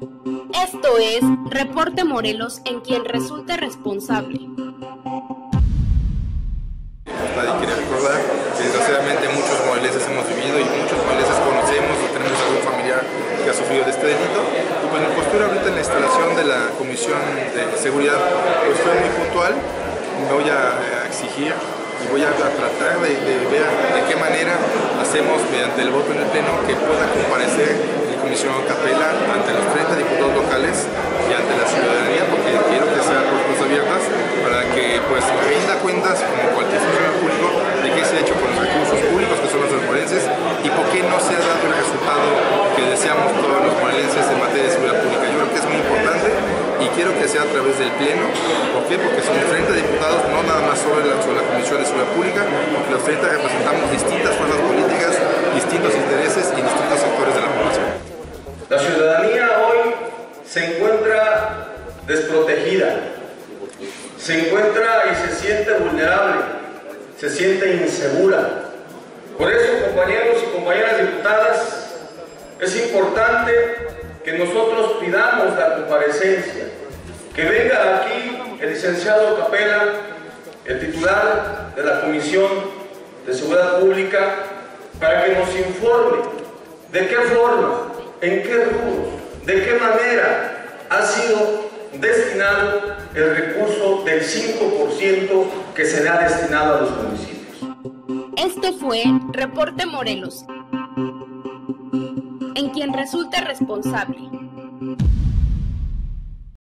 Esto es Reporte Morelos, en quien resulte responsable. Nadie quiere recordar que desgraciadamente muchos morelenses hemos vivido y muchos morelenses conocemos o tenemos algún familiar que ha sufrido de este delito. Y pues mi postura ahorita en la instalación de la Comisión de Seguridad pues fue muy puntual. Voy a exigir y voy a tratar de ver de qué manera hacemos mediante el voto en el Pleno que pueda comparecer el comisionado Capela ante los 30 diputados locales y ante la ciudadanía, porque quiero que sean puertas abiertas para que pues rinda cuentas como cualquier funcionario público de qué se ha hecho con los recursos públicos que son los morelenses y por qué no se ha dado el resultado que deseamos todos los morelenses en materia de seguridad pública. Yo creo que es muy importante y quiero que sea a través del Pleno. ¿Por qué? Porque somos 30 diputados, no nada más sobre la Comisión de Seguridad Pública, porque los 30 representamos distintas fuerzas políticas, distintos intereses y distintos sectores de la población. La ciudadanía hoy se encuentra desprotegida, se encuentra y se siente vulnerable, se siente insegura. Por eso, compañeros y compañeras diputadas, es importante que nosotros pidamos la comparecencia, que venga aquí el licenciado Capela, el titular de la Comisión de Seguridad Pública, para que nos informe de qué forma, en qué rubros, de qué manera ha sido destinado el recurso del 5% que se le ha destinado a los municipios. Este fue Reporte Morelos, en quien resulte responsable.